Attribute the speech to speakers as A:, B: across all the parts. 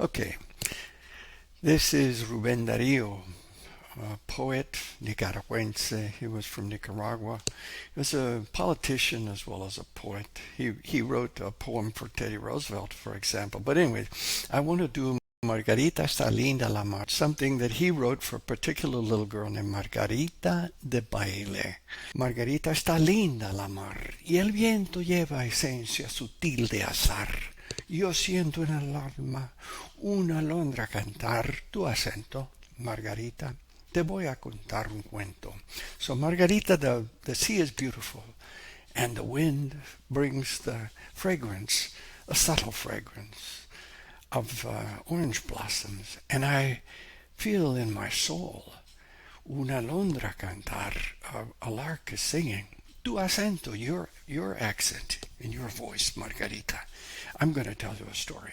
A: Okay, this is Ruben Dario, a poet nicaragüense. He was from Nicaragua. He was a politician as well as a poet. He wrote a poem for Teddy Roosevelt, for example. But anyway, I want to do Margarita está linda la mar, something that he wrote for a particular little girl named Margarita de Baile. Margarita está linda la mar, y el viento lleva esencia sutil de azar. Yo siento en el alma una alondra cantar tu acento, Margarita. Te voy a contar un cuento. So Margarita, the sea is beautiful, and the wind brings the fragrance, a subtle fragrance of orange blossoms, and I feel in my soul una alondra cantar, a lark is singing. Tu acento, your accent, in your voice, Margarita. I'm going to tell you a story.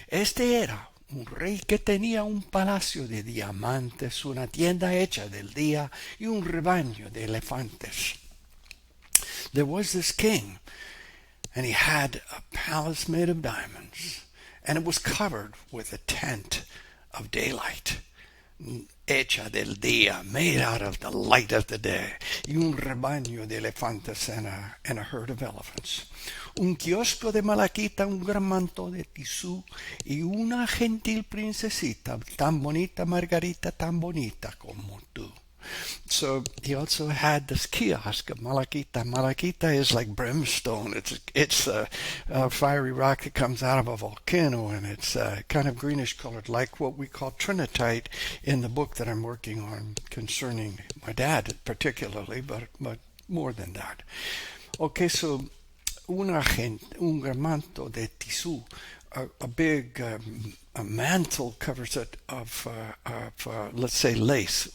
A: Este era un rey que tenía un palacio de diamantes, una tienda hecha del día y un rebaño de elefantes. There was this king, and he had a palace made of diamonds, and it was covered with a tent of daylight, hecha del día, made out of the light of the day, y un rebaño de elefantes and a herd of elephants. Un kiosco de malaquita, un gran manto de tisú y una gentil princesita tan bonita, Margarita, tan bonita como tú. So he also had this kiosk of malaquita. Malaquita is like brimstone. It's a fiery rock that comes out of a volcano, and it's kind of greenish colored, like what we call trinitite in the book that I'm working on concerning my dad, particularly, but more than that. Okay, so un manto de tisú, a big a mantle covers it of let's say lace.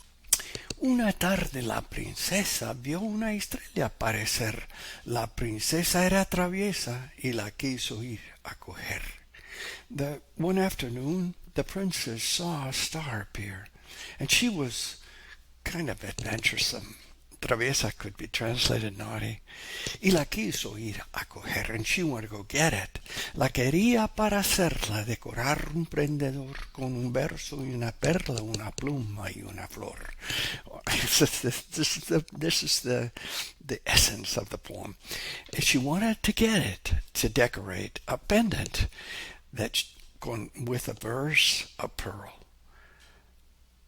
A: Una tarde la princesa vio una estrella aparecer. La princesa era traviesa y la quiso ir a coger. One afternoon, the princess saw a star appear, and she was kind of adventuresome. Traviesa could be translated naughty. Y la quiso ir a coger, and she wanted to go get it. La quería para hacerla decorar un prendedor con un verso y una perla, una pluma y una flor. This is the essence of the poem. She wanted to get it to decorate a pendant with a verse, a pearl,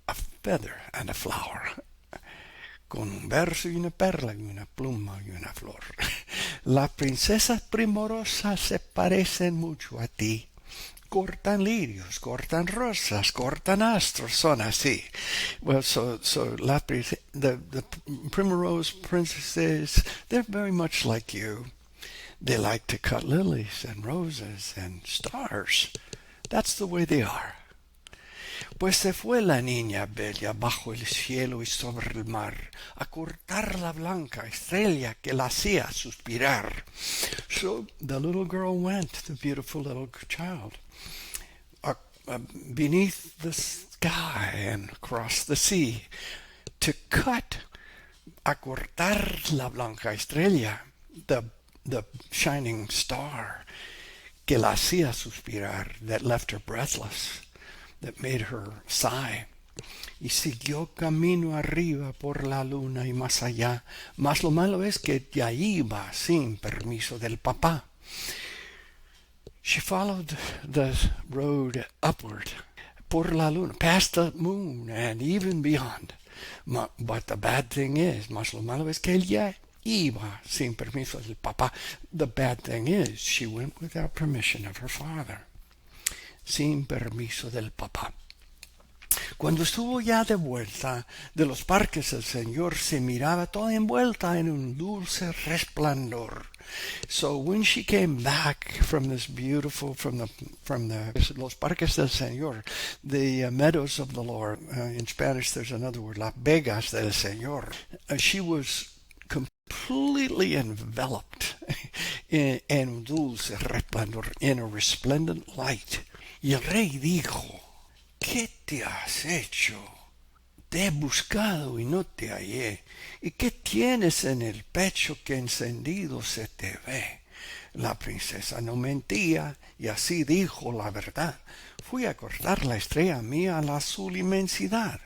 A: a feather, and a flower. Con un verso y una perla y una pluma y una flor. Las princesas primorosas se parecen mucho a ti. Cortan lirios, cortan rosas, cortan astros, son así. Well, so the primrose princesses, they're very much like you. They like to cut lilies and roses and stars. That's the way they are. Pues se fue la niña bella bajo el cielo y sobre el mar a cortar la blanca estrella que la hacía suspirar. So the little girl went, the beautiful little child, beneath the sky and across the sea to cut, a cortar la blanca estrella, the shining star que la hacía suspirar, that left her breathless, that made her sigh. Y siguió camino arriba por la luna y más allá. Mas lo malo es que ya iba sin permiso del papá. She followed the road upward por la luna, past the moon and even beyond. But the bad thing is, mas lo malo es que ella iba sin permiso del papá. The bad thing is, she went without permission of her father. Sin permiso del papá. Cuando estuvo ya de vuelta de los parques, el Señor se miraba toda envuelta en un dulce resplandor. So when she came back from this beautiful, from los parques del Señor, the meadows of the Lord, in Spanish there's another word, las vegas del Señor, she was completely enveloped in un dulce resplandor, in a resplendent light. Y el rey dijo, ¿qué te has hecho? Te he buscado y no te hallé. ¿Y qué tienes en el pecho que encendido se te ve? La princesa no mentía y así dijo la verdad. Fui a cortar la estrella mía a la azul inmensidad.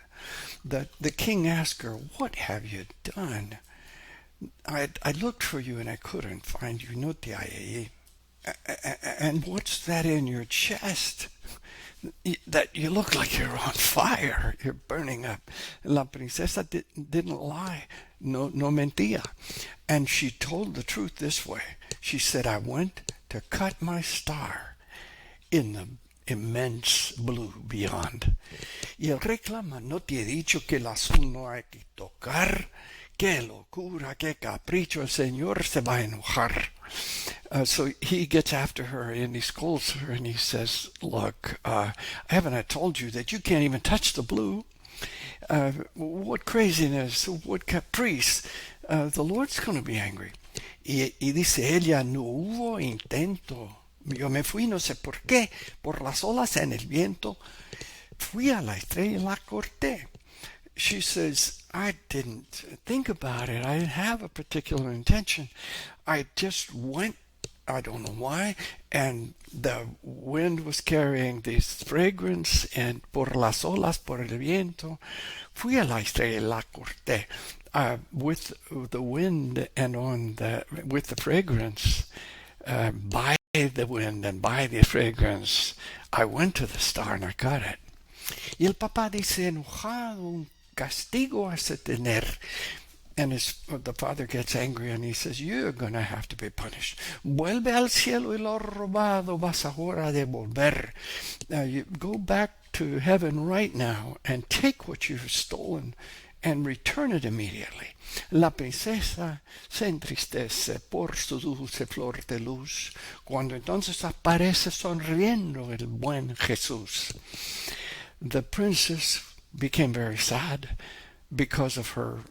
A: The king asked her, "What have you done? I looked for you and I couldn't find you. No te hallé. And what's that in your chest? That you look like you're on fire. You're burning up." La princesa didn't lie. No mentía. And she told the truth this way. She said, "I went to cut my star in the immense blue beyond." Y él reclama, "¿No te he dicho que el azul no hay que tocar? Qué locura, qué capricho, el Señor se va a enojar." So he gets after her and he scolds her and he says, "Look, haven't I told you that you can't even touch the blue? What craziness, what caprice. The Lord's going to be angry." Y dice ella, "No hubo intento. Yo me fui, no sé por qué, por las olas en el viento. Fui a la estrella y la corté." She says, "I didn't think about it. I didn't have a particular intention. I just went, I don't know why, and the wind was carrying this fragrance, and por las olas, por el viento, fui a la estrella y la corté." With the wind and with the fragrance, by the wind and by the fragrance, I went to the star and I got it. Y el papá dice, enojado, un castigo has to tener. And the father gets angry and he says, "You're going to have to be punished. Vuelve al cielo y lo robado vas ahora a devolver. You go back to heaven right now and take what you've stolen and return it immediately." La princesa se entristece por su dulce flor de luz, cuando entonces aparece sonriendo el buen Jesús. The princess became very sad because of her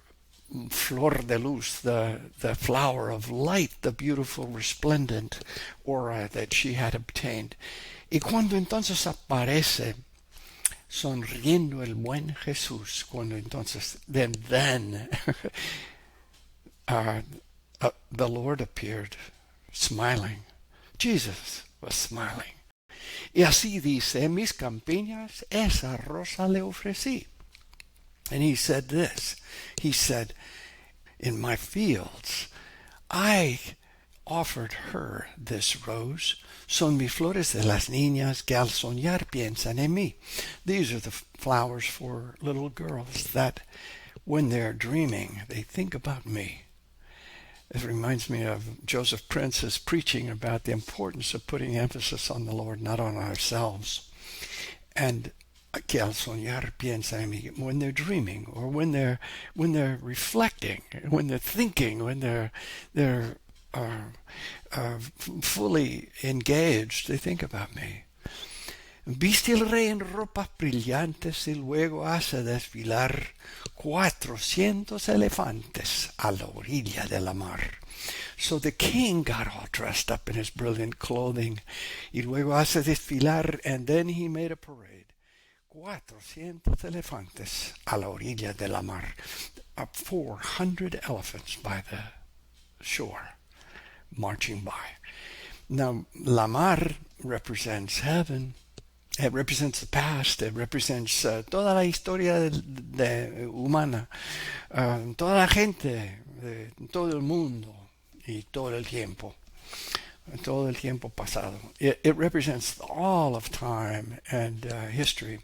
A: flor de luz, the flower of light, the beautiful resplendent aura that she had obtained. Y cuando entonces aparece sonriendo el buen Jesús, cuando entonces, then the Lord appeared smiling. Jesus was smiling. Y así dice, "En mis campiñas esa rosa le ofrecí." And he said this. He said, "In my fields, I offered her this rose. Son mis flores de las niñas que al soñar piensan en mí." These are the flowers for little girls that when they're dreaming, they think about me. It reminds me of Joseph Prince's preaching about the importance of putting emphasis on the Lord, not on ourselves. And que al soñar piensa en mí, when they're dreaming, or when they're reflecting, when they're thinking, when they're fully engaged, they think about me. Viste el rey en ropas brillantes y luego hace desfilar 400 elefantes a la orilla de la mar. So the king got all dressed up in his brilliant clothing y luego hace desfilar, and then he made a parade. 400 elefantes a la orilla de la mar. 400 elephants by the shore marching by. Now, la mar represents heaven. It represents the past. It represents toda la historia humana, toda la gente, todo el mundo y todo el tiempo pasado. It represents all of time and history.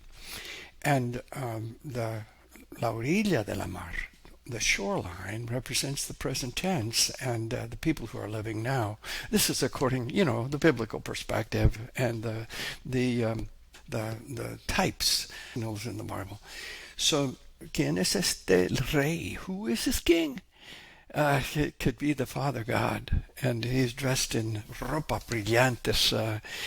A: And la orilla de la mar, the shoreline, represents the present tense and the people who are living now. This is according, the biblical perspective and the types in the Bible. So, ¿quién es este rey? Who is this king? It could be the Father God, and he's dressed in ropa brillantes,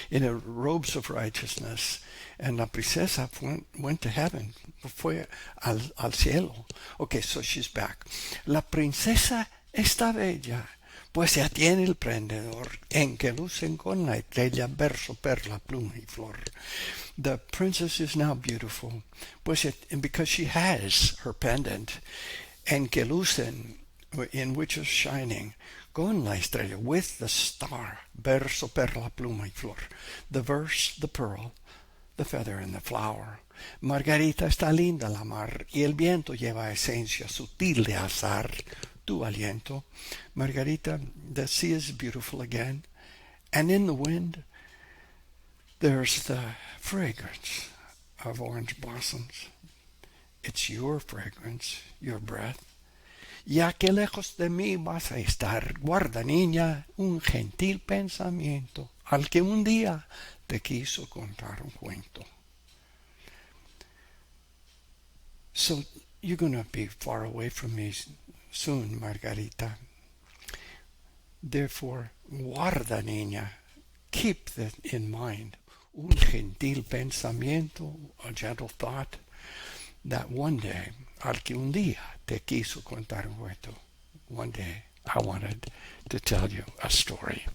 A: in robes of righteousness. And la princesa went to heaven, fue al cielo. Okay, so she's back. La princesa está bella, pues ya tiene el prendedor en que lucen con la estrella, verso, perla, pluma y flor. The princess is now beautiful, pues and because she has her pendant, en que lucen, in which is shining, con la estrella, with the star, verso, perla, pluma y flor. The verse, the pearl, the feather and the flower. Margarita, está linda la mar y el viento lleva esencia sutil de azar, tu aliento. Margarita, the sea is beautiful again, and in the wind there's the fragrance of orange blossoms. It's your fragrance, your breath. Ya que lejos de mí vas a estar, guarda niña un gentil pensamiento al que un día te quiso contar un cuento. So you're going to be far away from me soon, Margarita. Therefore, guarda niña, keep that in mind. Un gentil pensamiento, a gentle thought, that one day, al que un día te quiso contar un cuento, one day I wanted to tell you a story.